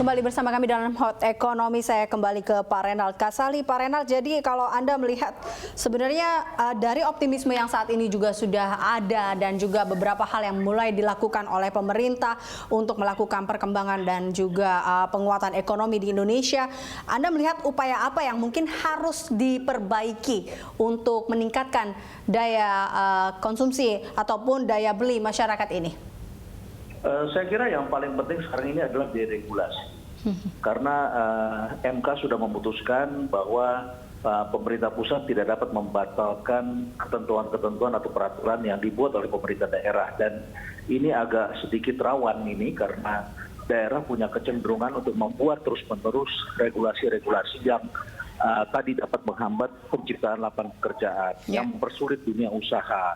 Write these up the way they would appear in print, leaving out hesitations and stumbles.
kembali bersama kami dalam Hot Ekonomi. Saya kembali ke Pak Renald Kasali. Pak Renald, jadi kalau Anda melihat sebenarnya dari optimisme yang saat ini juga sudah ada dan juga beberapa hal yang mulai dilakukan oleh pemerintah untuk melakukan perkembangan dan juga penguatan ekonomi di Indonesia, Anda melihat upaya apa yang mungkin harus diperbaiki untuk meningkatkan daya konsumsi ataupun daya beli masyarakat ini? Saya kira yang paling penting sekarang ini adalah deregulasi. Karena MK sudah memutuskan bahwa pemerintah pusat tidak dapat membatalkan ketentuan-ketentuan atau peraturan yang dibuat oleh pemerintah daerah. Dan ini agak sedikit rawan ini karena daerah punya kecenderungan untuk membuat terus-menerus regulasi-regulasi yang tadi dapat menghambat penciptaan lapangan pekerjaan, yang mempersulit dunia usaha.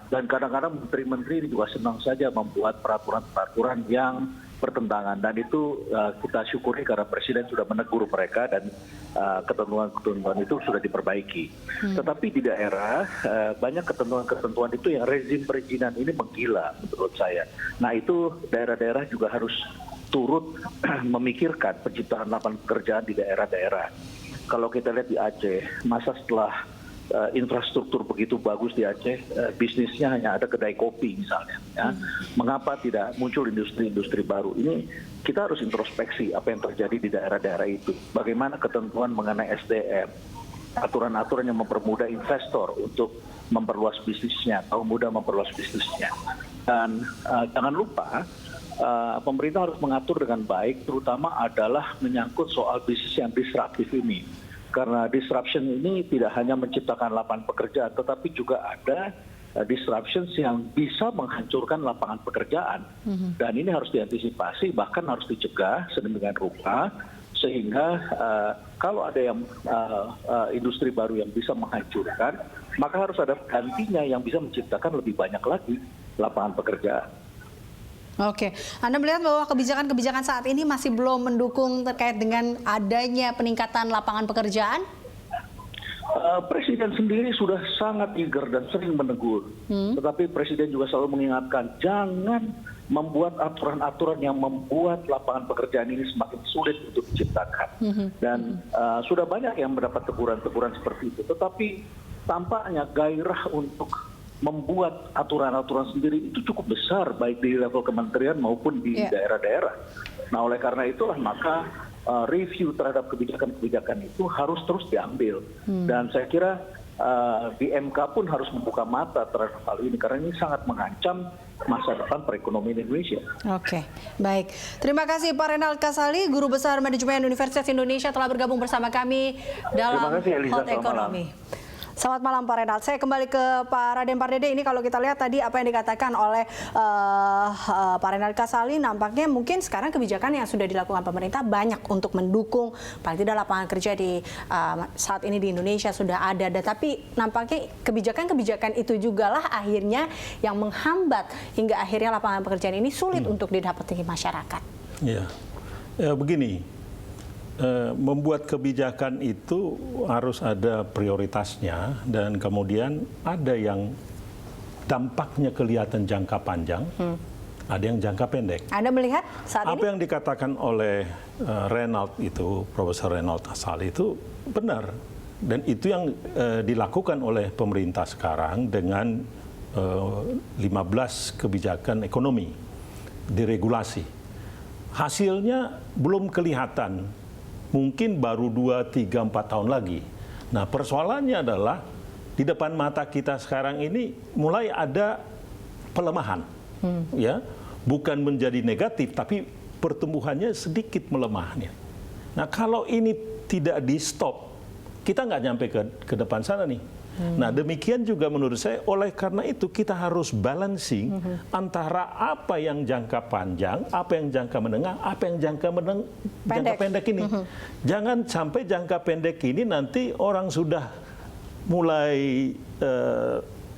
Dan kadang-kadang menteri-menteri juga senang saja membuat peraturan-peraturan yang bertentangan, dan itu kita syukuri karena Presiden sudah menegur mereka dan ketentuan-ketentuan itu sudah diperbaiki. Tetapi di daerah banyak ketentuan-ketentuan itu yang rezim perizinan ini menggila menurut saya. Nah, itu daerah-daerah juga harus turut memikirkan penciptaan lapangan pekerjaan di daerah-daerah. Kalau kita lihat di Aceh, masa setelah infrastruktur begitu bagus di Aceh, bisnisnya hanya ada kedai kopi misalnya. Ya. Mengapa tidak muncul industri-industri baru? Ini kita harus introspeksi apa yang terjadi di daerah-daerah itu. Bagaimana ketentuan mengenai SDM, aturan-aturan yang mempermudah investor untuk memperluas bisnisnya, atau mudah memperluas bisnisnya. Dan jangan lupa, pemerintah harus mengatur dengan baik, terutama adalah menyangkut soal bisnis yang disruptif ini. Karena disruption ini tidak hanya menciptakan lapangan pekerjaan, tetapi juga ada disruptions yang bisa menghancurkan lapangan pekerjaan. Dan ini harus diantisipasi, bahkan harus dicegah sedemikian rupa, sehingga kalau ada yang industri baru yang bisa menghancurkan, maka harus ada gantinya yang bisa menciptakan lebih banyak lagi lapangan pekerjaan. Oke, Anda melihat bahwa kebijakan-kebijakan saat ini masih belum mendukung terkait dengan adanya peningkatan lapangan pekerjaan? Presiden sendiri sudah sangat eager dan sering menegur. Tetapi Presiden juga selalu mengingatkan, jangan membuat aturan-aturan yang membuat lapangan pekerjaan ini semakin sulit untuk diciptakan. Dan sudah banyak yang mendapat teguran-teguran seperti itu. Tetapi tampaknya gairah untuk membuat aturan-aturan sendiri itu cukup besar, baik di level kementerian maupun di daerah-daerah. Nah, oleh karena itulah maka review terhadap kebijakan-kebijakan itu harus terus diambil. Dan saya kira di MK pun harus membuka mata terhadap hal ini, karena ini sangat mengancam masa depan perekonomian Indonesia. Oke, baik. Terima kasih Pak Renald Kasali, Guru Besar Manajemen Universitas Indonesia, telah bergabung bersama kami dalam Hot Ekonomi. Selamat malam Pak Renald. Saya kembali ke Pak Raden Pardede. Ini kalau kita lihat tadi apa yang dikatakan oleh Pak Renald Kasali, nampaknya mungkin sekarang kebijakan yang sudah dilakukan pemerintah banyak untuk mendukung paling tidak lapangan kerja di saat ini di Indonesia sudah ada. Tapi nampaknya kebijakan-kebijakan itu jugalah akhirnya yang menghambat hingga akhirnya lapangan pekerjaan ini sulit untuk didapati masyarakat. Iya, begini. Membuat kebijakan itu harus ada prioritasnya, dan kemudian ada yang dampaknya kelihatan jangka panjang, ada yang jangka pendek. Anda melihat saat ini? Apa yang dikatakan oleh Renald itu, Profesor Renald Kasali itu benar, dan itu yang dilakukan oleh pemerintah sekarang dengan 15 kebijakan ekonomi diregulasi. Hasilnya belum kelihatan. Mungkin baru 2, 3, 4 tahun lagi. Nah, persoalannya adalah di depan mata kita sekarang ini mulai ada pelemahan, ya, bukan menjadi negatif, tapi pertumbuhannya sedikit melemahnya. Nah, kalau ini tidak di stop, kita nggak nyampe ke depan sana nih. Nah, demikian juga menurut saya, oleh karena itu kita harus balancing antara apa yang jangka panjang, apa yang jangka menengah, apa yang jangka pendek ini. Jangan sampai jangka pendek ini nanti orang sudah mulai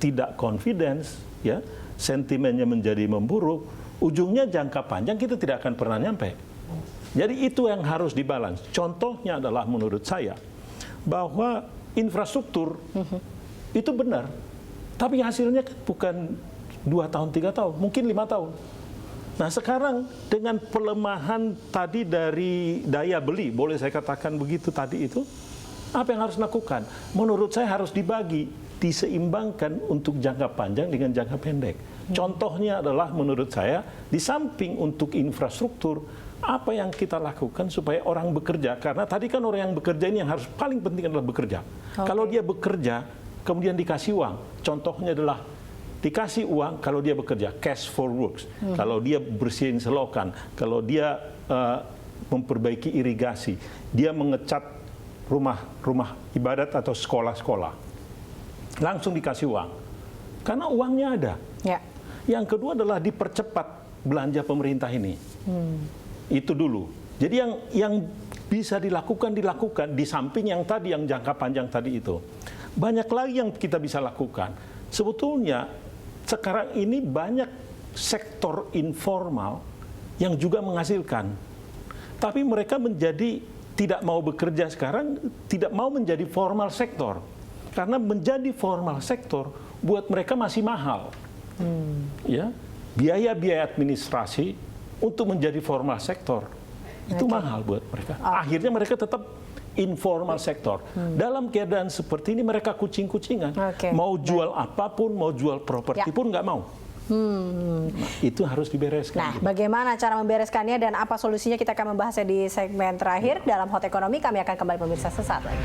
tidak confidence, ya, sentimennya menjadi memburuk, ujungnya jangka panjang kita tidak akan pernah nyampe. Jadi itu yang harus dibalance. Contohnya adalah menurut saya bahwa infrastruktur itu benar, tapi hasilnya bukan 2 tahun, 3 tahun, mungkin 5 tahun. Nah sekarang dengan pelemahan tadi dari daya beli, boleh saya katakan begitu tadi itu, apa yang harus dilakukan? Menurut saya harus dibagi, diseimbangkan untuk jangka panjang dengan jangka pendek. Contohnya adalah menurut saya, di samping untuk infrastruktur, apa yang kita lakukan supaya orang bekerja, karena tadi kan orang yang bekerja ini yang harus paling penting adalah bekerja. Kalau dia bekerja, kemudian dikasih uang, contohnya adalah dikasih uang kalau dia bekerja, cash for works. Kalau dia bersihin selokan, kalau dia memperbaiki irigasi, dia mengecat rumah-rumah ibadat atau sekolah-sekolah, langsung dikasih uang. Karena uangnya ada. Ya. Yang kedua adalah dipercepat belanja pemerintah ini. Itu dulu. Jadi yang bisa dilakukan di samping yang tadi, yang jangka panjang tadi itu. Banyak lagi yang kita bisa lakukan. Sebetulnya sekarang ini banyak sektor informal yang juga menghasilkan. Tapi mereka menjadi tidak mau bekerja sekarang, tidak mau menjadi formal sektor. Karena menjadi formal sektor buat mereka masih mahal. Ya, biaya-biaya administrasi untuk menjadi formal sektor itu mahal buat mereka. Akhirnya mereka tetap informal sektor. Dalam keadaan seperti ini mereka kucing-kucingan. Mau jual apapun, mau jual properti pun nggak mau. Nah, itu harus dibereskan. Nah, bagaimana cara membereskannya dan apa solusinya kita akan membahasnya di segmen terakhir dalam Hot Ekonomi. Kami akan kembali pemirsa sesaat lagi.